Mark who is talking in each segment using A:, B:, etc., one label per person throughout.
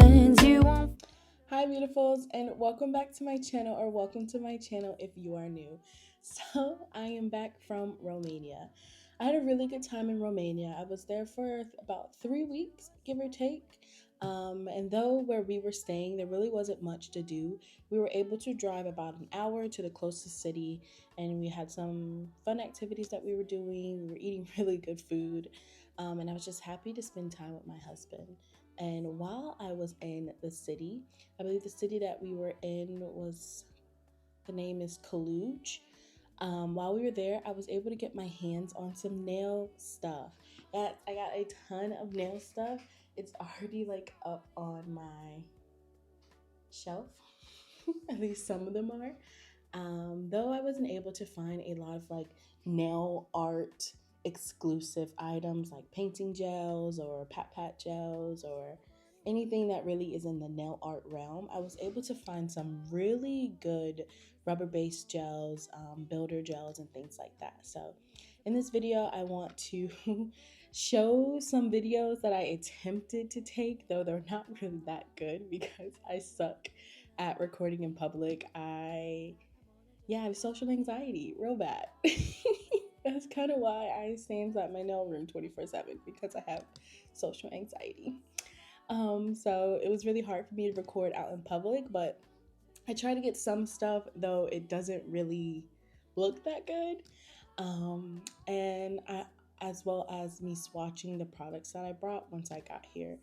A: reasons you won't.
B: Hi beautifuls, and welcome back to my channel, or welcome to my channel if you are new. So I am back from Romania. I had a really good time in Romania. I was there for about 3 weeks, give or take. And though where we were staying, there really wasn't much to do, we were able to drive about an hour to the closest city, and we had some fun activities that we were doing. We were eating really good food, and I was just happy to spend time with my husband. And while I was in the city, I believe the city that we were in the name is Cluj. While we were there, I was able to get my hands on some nail stuff. I got a ton of nail stuff. It's already like up on my shelf. At least some of them are. Though I wasn't able to find a lot of like nail art exclusive items like painting gels or pat gels or anything that really is in the nail art realm, I was able to find some really good rubber based gels, builder gels, and things like that. So in this video, I want to show some videos that I attempted to take, though they're not really that good because I suck at recording in public. I have social anxiety real bad. That's kind of why I stay inside my nail room 24/7, because I have social anxiety. So it was really hard for me to record out in public, but I try to get some stuff, though it doesn't really look that good. And I, as well as me swatching the products that I brought once I got here.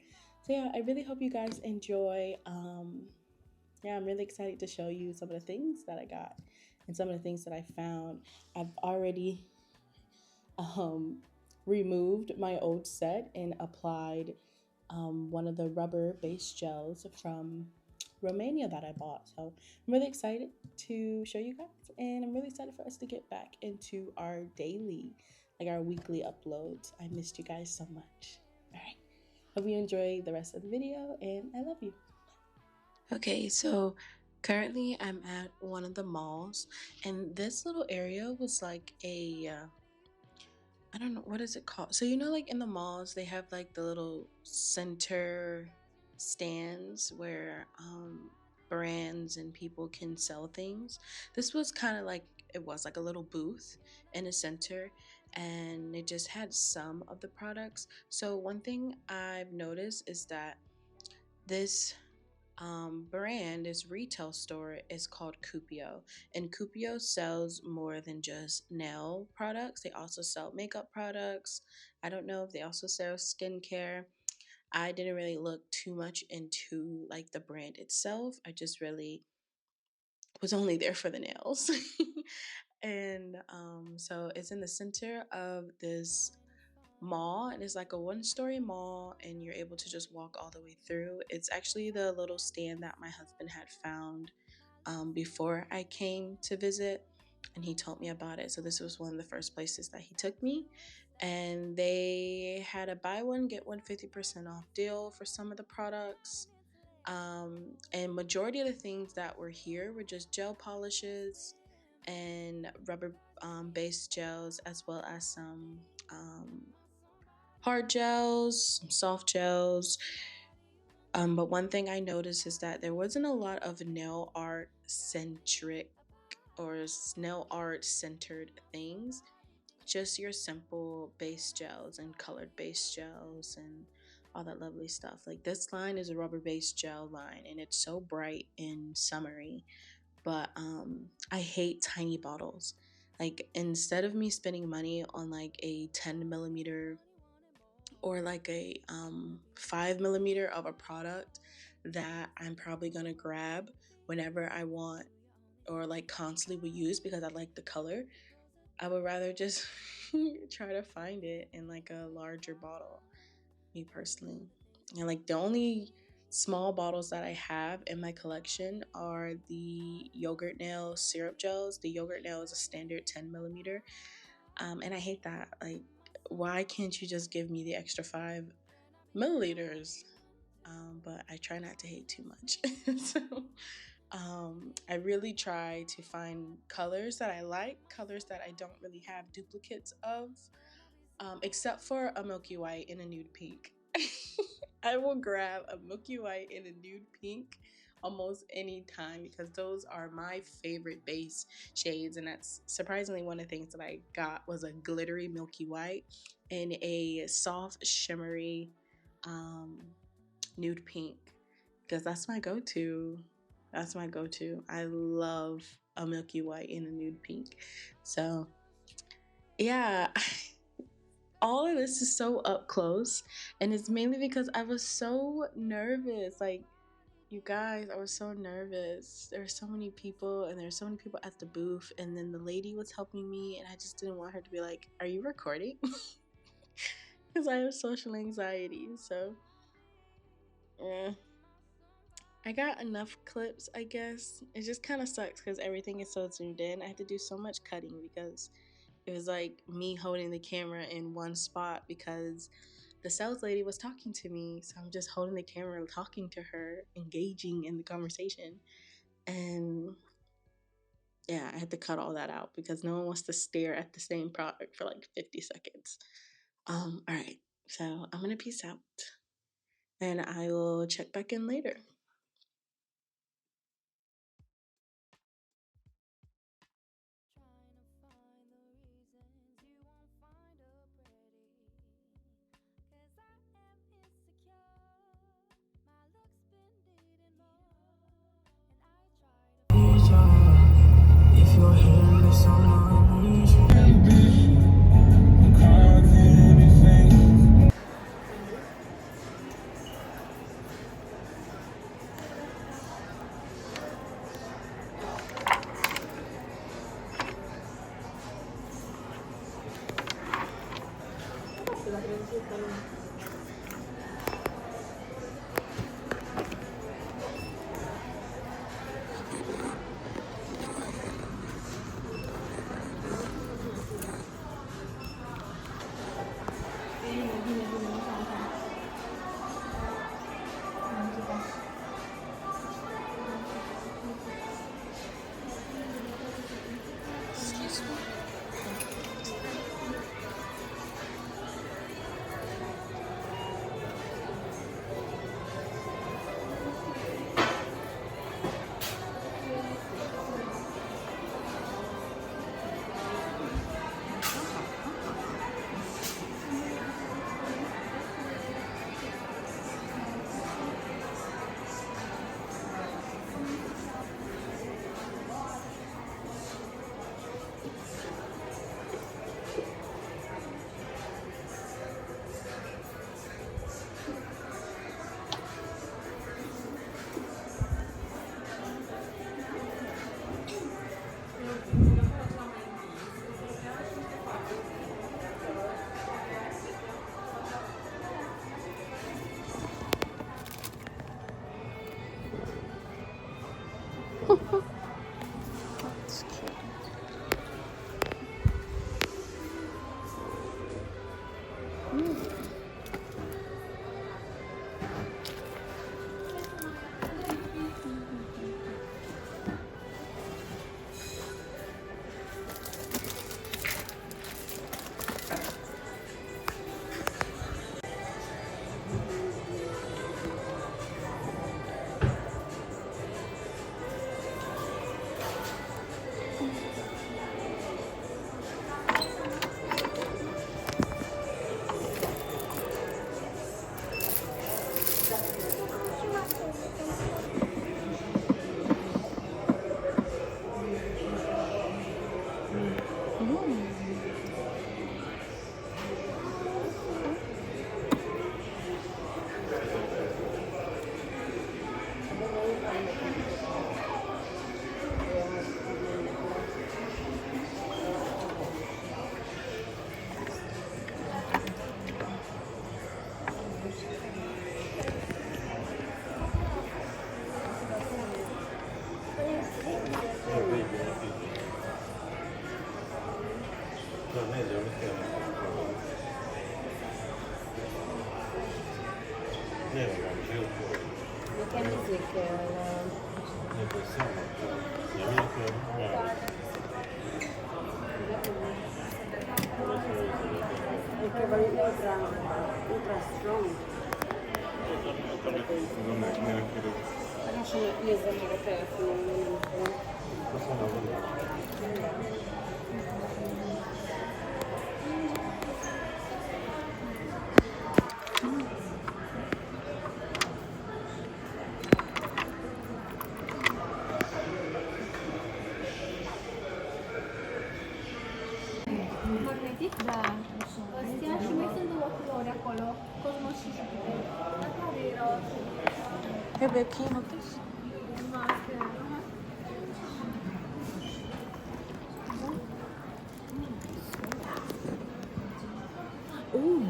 B: So yeah, I really hope you guys enjoy. I'm really excited to show you some of the things that I got and some of the things that I found. I've already removed my old set and applied one of the rubber based gels from Romania that I bought. So I'm really excited to show you guys, and I'm really excited for us to get back into our our weekly uploads. I missed you guys so much. All right. Hope you enjoy the rest of the video, and I love you. Okay, so currently I'm at one of the malls, and this little area was like I don't know, what is it called? So like in the malls, they have like the little center stands where brands and people can sell things. This was kind of like, it was like a little booth in a center, and it just had some of the products. So one thing I've noticed is that this brand, this retail store, is called CUPIO, and CUPIO sells more than just nail products. They also sell makeup products. I don't know if they also sell skincare. I didn't really look too much into like the brand itself. I just really was only there for the nails. And so it's in the center of this mall, and it's like a one-story mall, and you're able to just walk all the way through. It's actually the little stand that my husband had found before I came to visit, and he told me about it. So this was one of the first places that he took me, and they had a buy one get one 50% off deal for some of the products. And majority of the things that were here were just gel polishes and rubber based gels, as well as some hard gels, some soft gels. But one thing I noticed is that there wasn't a lot of nail art centric or nail art centered things. Just your simple base gels and colored base gels and all that lovely stuff. Like this line is a rubber based gel line, and it's so bright and summery. But I hate tiny bottles. Like instead of me spending money on like a 10 millimeter or like a 5 millimeter of a product that I'm probably gonna grab whenever I want, or like constantly will use because I like the color, I would rather just try to find it in like a larger bottle, me personally. And like the only small bottles that I have in my collection are the yogurt nail syrup gels. The yogurt nail is a standard 10 millimeter. And I hate that. Like, why can't you just give me the extra 5 milliliters? But I try not to hate too much. So I really try to find colors that I like, colors that I don't really have duplicates of, except for a milky white and a nude pink. I will grab a milky white and a nude pink almost any time because those are my favorite base shades, and that's surprisingly one of the things that I got was a glittery milky white and a soft shimmery nude pink because that's my go-to. That's my go-to. I love a milky white and a nude pink. So yeah, all of this is so up close, and it's mainly because I was so nervous. Like, you guys, I was so nervous. There were so many people, and there were so many people at the booth, and then the lady was helping me, and I just didn't want her to be like, "Are you recording?" Because I have social anxiety. So I got enough clips, I guess. It just kind of sucks because everything is so zoomed in. I had to do so much cutting because it was like me holding the camera in one spot because the sales lady was talking to me. So I'm just holding the camera, talking to her, engaging in the conversation. And yeah, I had to cut all that out because no one wants to stare at the same product for like 50 seconds. All right. So I'm going to peace out and I will check back in later.
A: If you're hearing this on my knees,
C: Perché voglio ultra strong. Lasciami esaminare il telefono.
D: Magnetic? Da. Ăstea și mai sunt două culori acolo, Cosmos și Jupiter. Care erau?
B: Hey babe, can you help us? Ooh.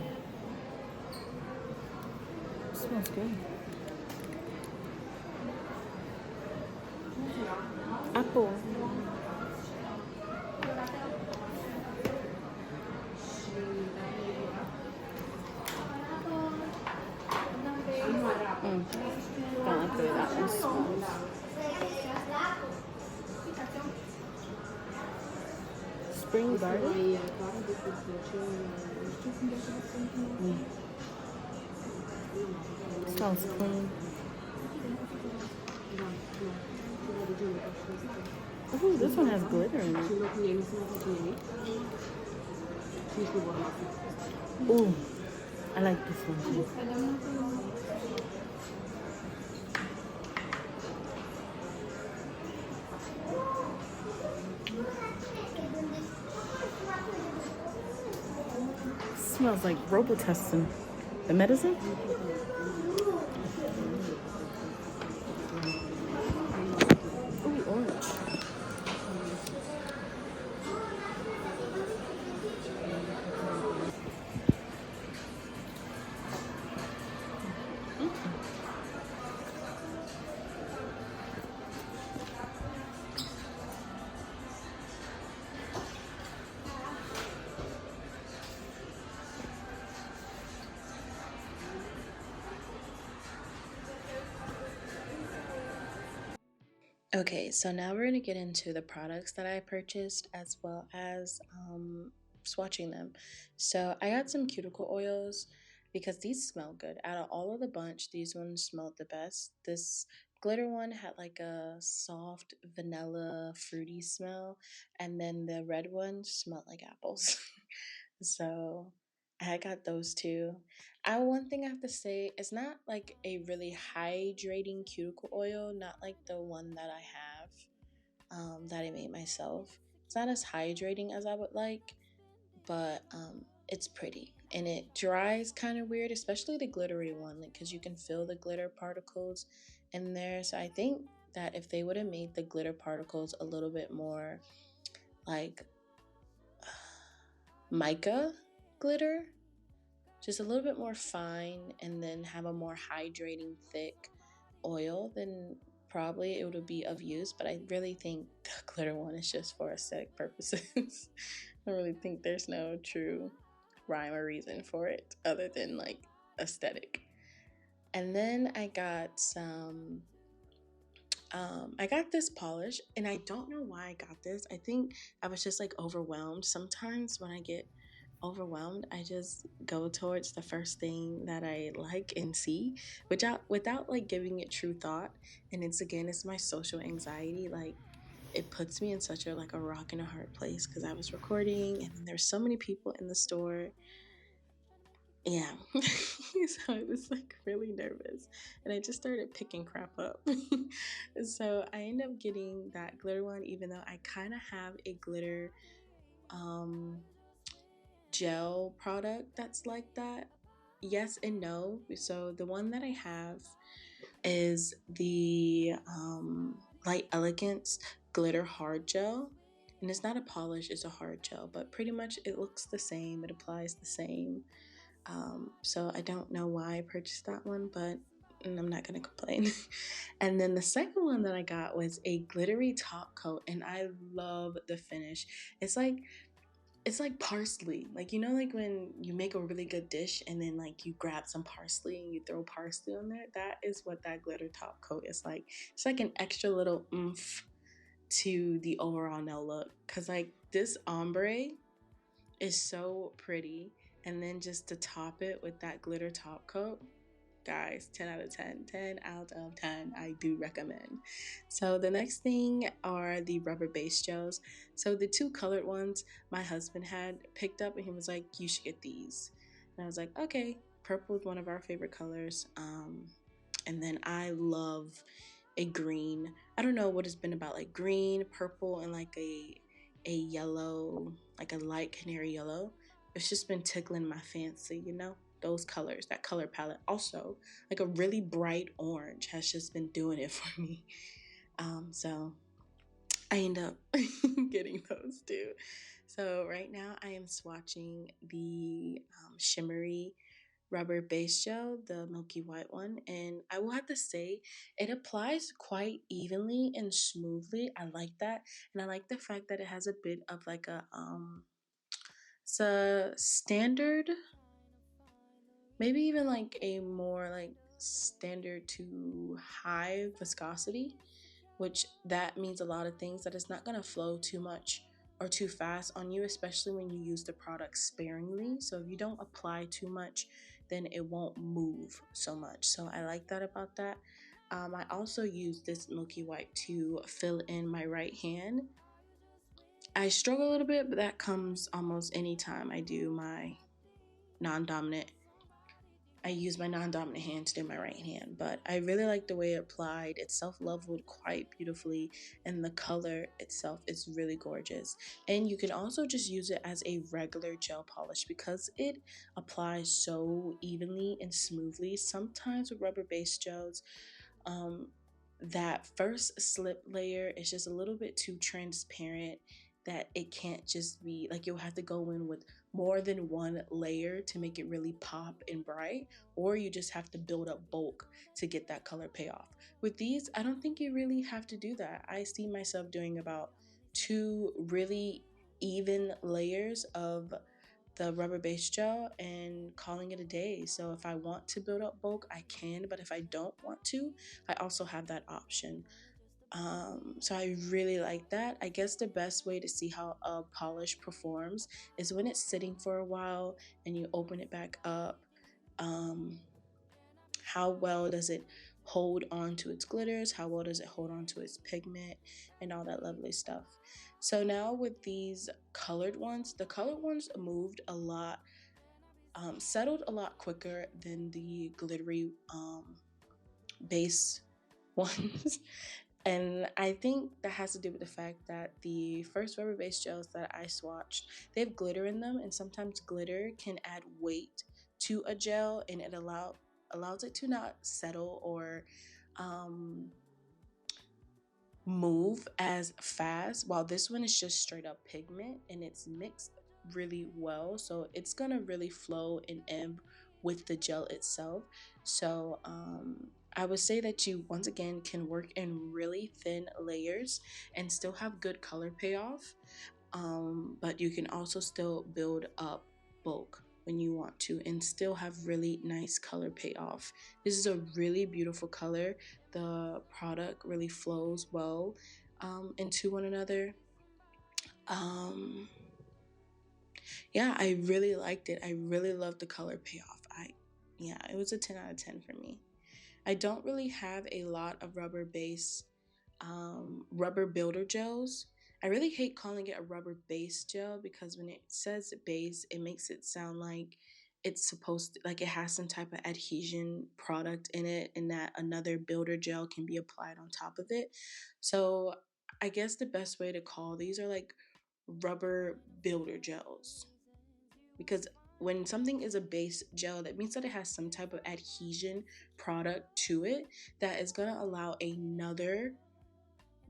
B: Smells good. Apple. Don't like the way that one smells. Spring garden? Smells clean. Oh, this one has glitter in it. Ooh, I like this one too. Smells like Robitussin. The medicine? Ooh, orange. Okay, so now we're going to get into the products that I purchased as well as swatching them. So I got some cuticle oils because these smell good. Out of all of the bunch, these ones smelled the best. This glitter one had like a soft vanilla fruity smell, and then the red one smelled like apples. So I got those two. One thing I have to say, it's not like a really hydrating cuticle oil, not like the one that I have, that I made myself. It's not as hydrating as I would like, but it's pretty and it dries kind of weird, especially the glittery one, like because you can feel the glitter particles in there. So I think that if they would have made the glitter particles a little bit more like mica glitter, just a little bit more fine, and then have a more hydrating thick oil, then probably it would be of use. But I really think the glitter one is just for aesthetic purposes. I really think there's no true rhyme or reason for it other than like aesthetic. And then I got some I got this polish, and I don't know why I got this. I think I was just like overwhelmed. Sometimes when I get overwhelmed, I just go towards the first thing that I like and see without like giving it true thought. And it's my social anxiety. Like, it puts me in such a like a rock and a hard place because I was recording and then there's so many people in the store. Yeah. So I was like really nervous and I just started picking crap up. So I ended up getting that glitter one, even though I kind of have a glitter gel product that's like that. Yes and no. So the one that I have is the Light Elegance glitter hard gel, and it's not a polish, it's a hard gel, but pretty much it looks the same, it applies the same. So I don't know why I purchased that one, but I'm not gonna complain. And then the second one that I got was a glittery top coat, and I love the finish. It's like parsley, like, you know, like when you make a really good dish and then like you grab some parsley and you throw parsley on there. That is what that glitter top coat is like. It's like an extra little oomph to the overall nail look, because like this ombre is so pretty, and then just to top it with that glitter top coat, guys, 10 out of 10. 10 out of 10. I do recommend. So the next thing are the rubber base gels. So the two colored ones my husband had picked up, and he was like, you should get these. And I was like, okay. Purple is one of our favorite colors. And then I love a green. I don't know what it's been about, like green, purple, and like a yellow, like a light canary yellow. It's just been tickling my fancy, you know, those colors, that color palette. Also, like a really bright orange has just been doing it for me. So I end up getting those too. So right now I am swatching the shimmery rubber base gel, the milky white one, and I will have to say it applies quite evenly and smoothly. I like that, and I like the fact that it has a bit of like a it's a standard, maybe even like a more like standard to high viscosity, which that means a lot of things, that it's not going to flow too much or too fast on you, especially when you use the product sparingly. So if you don't apply too much, then it won't move so much. So I like that about that. I also use this milky white to fill in my right hand. I struggle a little bit, but that comes almost anytime I do my non-dominant. I use my non-dominant hand to do my right hand, but I really like the way it applied. It's self-leveled quite beautifully, and the color itself is really gorgeous. And you can also just use it as a regular gel polish because it applies so evenly and smoothly. Sometimes with rubber-based gels, that first slip layer is just a little bit too transparent, that it can't just be like, you'll have to go in with more than one layer to make it really pop and bright, or you just have to build up bulk to get that color payoff. With these, I don't think you really have to do that. I see myself doing about 2 really even layers of the rubber base gel and calling it a day. So if I want to build up bulk, I can, but if I don't want to, I also have that option. So I really like that. I guess the best way to see how a polish performs is when it's sitting for a while and you open it back up. How well does it hold on to its glitters? How well does it hold on to its pigment and all that lovely stuff? So now with these colored ones, the colored ones moved a lot, settled a lot quicker than the glittery base ones. And I think that has to do with the fact that the first rubber base gels that I swatched, they have glitter in them, and sometimes glitter can add weight to a gel, and it allows it to not settle or move as fast, while this one is just straight up pigment and it's mixed really well, so it's gonna really flow and ebb with the gel itself. So I would say that you once again can work in really thin layers and still have good color payoff, but you can also still build up bulk when you want to and still have really nice color payoff. This is a really beautiful color. The product really flows well into one another. Yeah, I really liked it. I really loved the color payoff. Yeah, it was a 10 out of 10 for me. I don't really have a lot of rubber builder gels. I really hate calling it a rubber base gel because when it says base, it makes it sound like it's supposed to, like it has some type of adhesion product in it and that another builder gel can be applied on top of it. So I guess the best way to call these are like rubber builder gels, because when something is a base gel, that means that it has some type of adhesion product to it that is going to allow another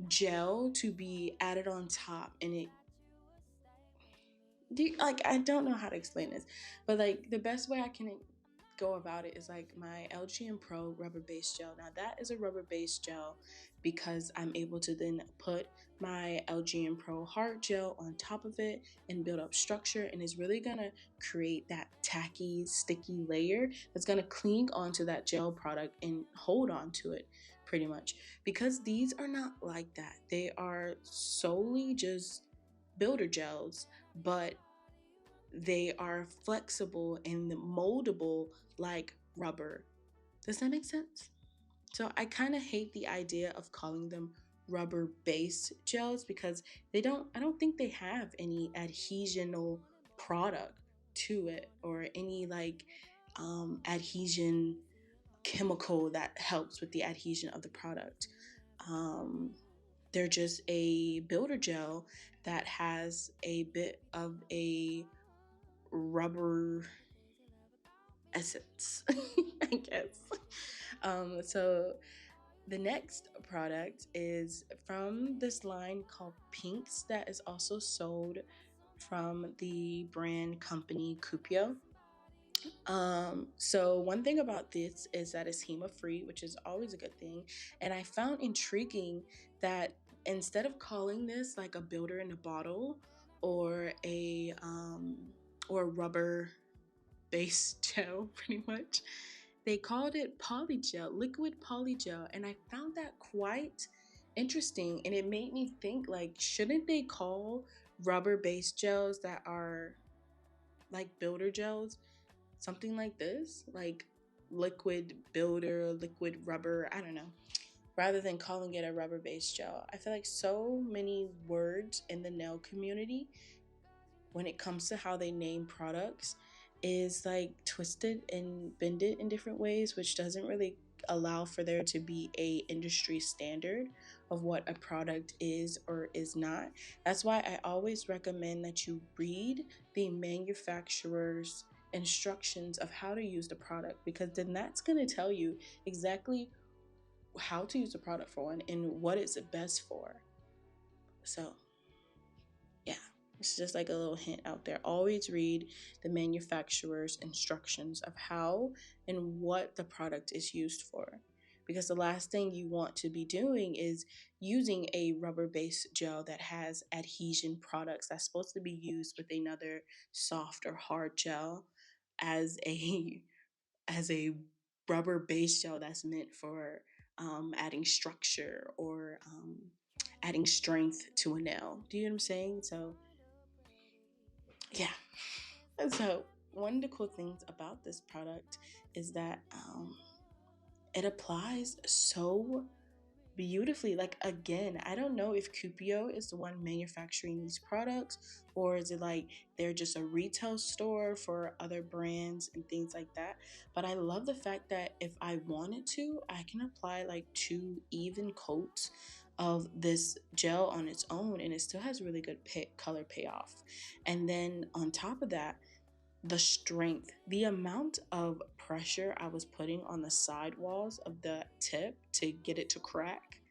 B: gel to be added on top, and I don't know how to explain this, but like the best way I can go about it is like my LGN Pro rubber base gel. Now that is a rubber base gel because I'm able to then put my LGN Pro hard gel on top of it and build up structure, and it's really gonna create that tacky, sticky layer that's gonna cling onto that gel product and hold on to it pretty much. Because these are not like that. They are solely just builder gels, but they are flexible and moldable like rubber. Does that make sense? So I kind of hate the idea of calling them rubber based gels because I don't think they have any adhesional product to it or any like adhesion chemical that helps with the adhesion of the product. Um, they're just a builder gel that has a bit of a rubber essence, I guess. So the next product is from this line called PINX that is also sold from the brand company CUPIO. So one thing about this is that it's HEMA free, which is always a good thing. And I found intriguing that instead of calling this like a builder in a bottle or a rubber based gel, pretty much, they called it polygel, liquid polygel, and I found that quite interesting. And it made me think, like, shouldn't they call rubber based gels that are like builder gels something like this, like liquid builder, liquid rubber, I don't know, rather than calling it a rubber based gel? I feel like so many words in the nail community when it comes to how they name products is like twisted and bended in different ways, which doesn't really allow for there to be a industry standard of what a product is or is not. That's why I always recommend that you read the manufacturer's instructions of how to use the product, because then that's going to tell you exactly how to use the product for one and what it's best for. So yeah, it's just like a little hint out there. Always read the manufacturer's instructions of how and what the product is used for. Because the last thing you want to be doing is using a rubber based gel that has adhesion products that's supposed to be used with another soft or hard gel as a rubber based gel that's meant for adding structure or adding strength to a nail. Do you know what I'm saying? So yeah. So one of the cool things about this product is that it applies so beautifully. Like, again, I don't know if CUPIO is the one manufacturing these products, or is it like they're just a retail store for other brands and things like that. But I love the fact that if I wanted to, I can apply like 2 even coats of this gel on its own and it still has really good color payoff. And then on top of that, the strength, the amount of pressure I was putting on the side walls of the tip to get it to crack,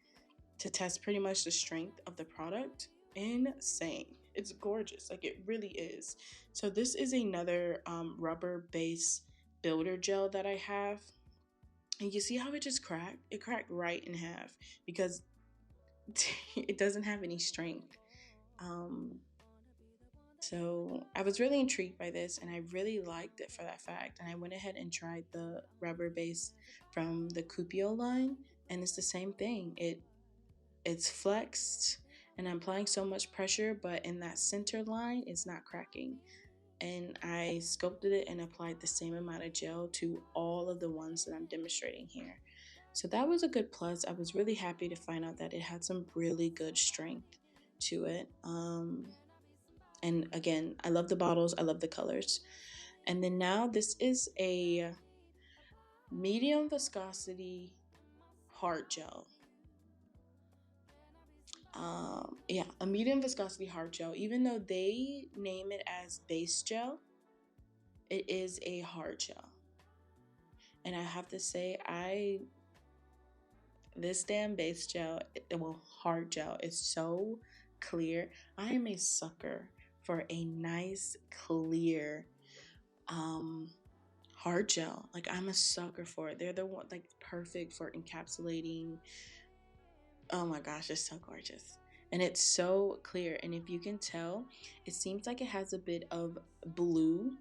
B: to test pretty much the strength of the product, insane. It's gorgeous, like it really is. So this is another rubber base builder gel that I have, and you see how it just cracked? It cracked right in half because it doesn't have any strength. So I was really intrigued by this and I really liked it for that fact. And I went ahead and tried the rubber base from the CUPIO line, and it's the same thing. It's flexed and I'm applying so much pressure, but in that center line, it's not cracking. And I sculpted it and applied the same amount of gel to all of the ones that I'm demonstrating here. So that was a good plus. I was really happy to find out that it had some really good strength to it. And again, I love the bottles, I love the colors. And then now this is a medium viscosity hard gel. A medium viscosity hard gel. Even though they name it as base gel, it is a hard gel. And I have to say, this damn base gel, hard gel is so clear. I am a sucker for a nice, clear, hard gel. Like, I'm a sucker for it. They're the one, like, perfect for encapsulating. Oh my gosh, it's so gorgeous. And it's so clear. And if you can tell, it seems like it has a bit of blue,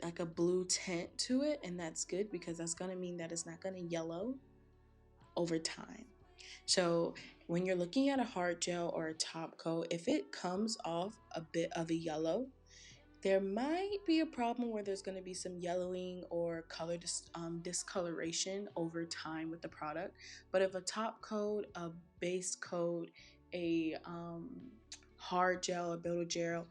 B: like a blue tint to it. And that's good because that's going to mean that it's not going to yellow over time. So when you're looking at a hard gel or a top coat, if it comes off a bit of a yellow, There might be a problem where there's going to be some yellowing or color discoloration over time with the product. But if a top coat, a base coat, a hard gel, a builder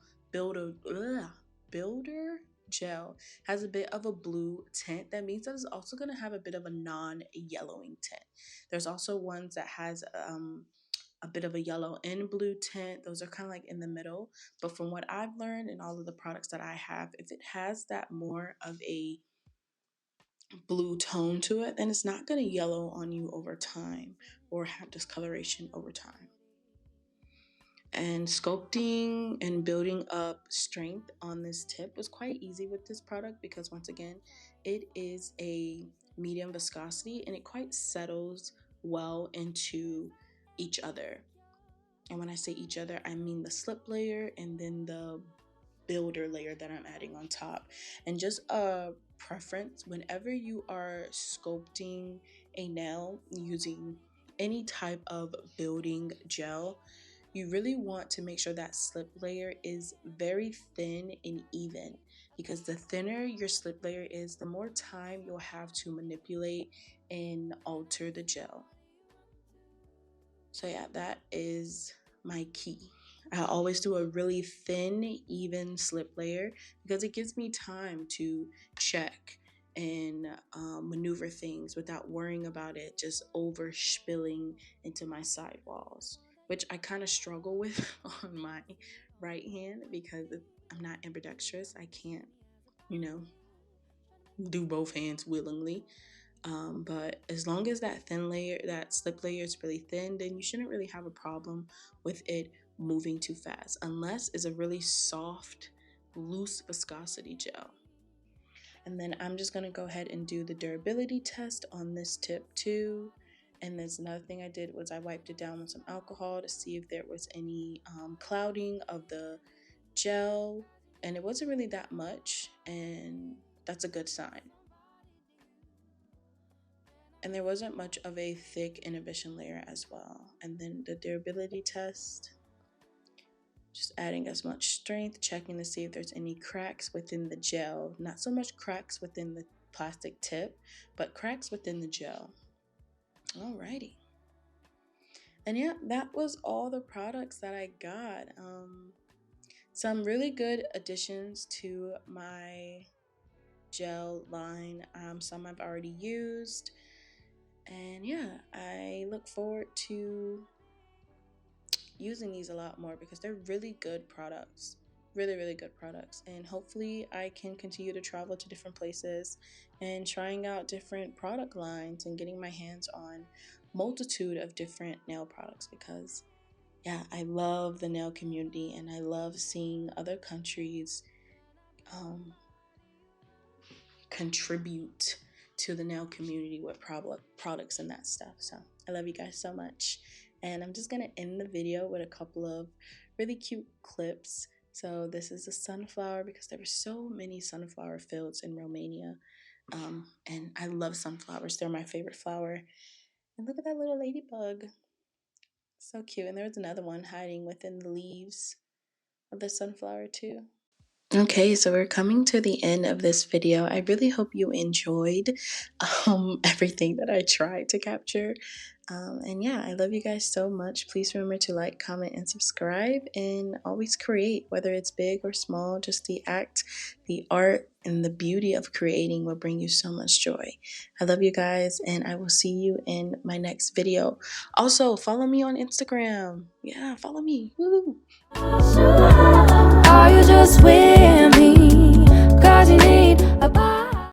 B: gel has a bit of a blue tint, that means that it's also going to have a bit of a non-yellowing tint. There's also ones that has a bit of a yellow and blue tint. Those are kind of like in the middle. But from what I've learned in all of the products that I have, if it has that more of a blue tone to it, then it's not going to yellow on you over time or have discoloration over time. And sculpting and building up strength on this tip was quite easy with this product because once again, it is a medium viscosity and it quite settles well into each other. And when I say each other, I mean the slip layer and then the builder layer that I'm adding on top. And just a preference, whenever you are sculpting a nail using any type of building gel, you really want to make sure that slip layer is very thin and even, because the thinner your slip layer is, the more time you'll have to manipulate and alter the gel. So yeah, that is my key. I always do a really thin, even slip layer because it gives me time to check and maneuver things without worrying about it just over spilling into my side walls, which I kind of struggle with on my right hand because I'm not ambidextrous. I can't, do both hands willingly. But as long as that thin layer, that slip layer is really thin, then you shouldn't really have a problem with it moving too fast, unless it's a really soft, loose viscosity gel. And then I'm just gonna go ahead and do the durability test on this tip too. And there's another thing I did was I wiped it down with some alcohol to see if there was any clouding of the gel, and it wasn't really that much, and that's a good sign. And there wasn't much of a thick inhibition layer as well. And then the durability test, just adding as much strength, checking to see if there's any cracks within the gel. Not so much cracks within the plastic tip, but cracks within the gel. Alrighty. And yeah, that was all the products that I got. Some really good additions to my gel line. Some I've already used. And yeah, I look forward to using these a lot more because they're really good products. Really good products. And hopefully I can continue to travel to different places and trying out different product lines and getting my hands on multitude of different nail products because yeah, I love the nail community and I love seeing other countries contribute to the nail community with products and that stuff. So I love you guys so much. And I'm just gonna end the video with a couple of really cute clips. So this is a sunflower because there were so many sunflower fields in Romania. And I love sunflowers. They're my favorite flower. And look at that little ladybug. So cute. And there was another one hiding within the leaves of the sunflower too. Okay, so we're coming to the end of this video. I really hope you enjoyed everything that I tried to capture. And yeah, I love you guys so much. Please remember to like, comment, and subscribe, and always create, whether it's big or small. Just the act, the art, and the beauty of creating will bring you so much joy. I love you guys, and I will see you in my next video. Also, follow me on Instagram. Yeah, follow me. Woo!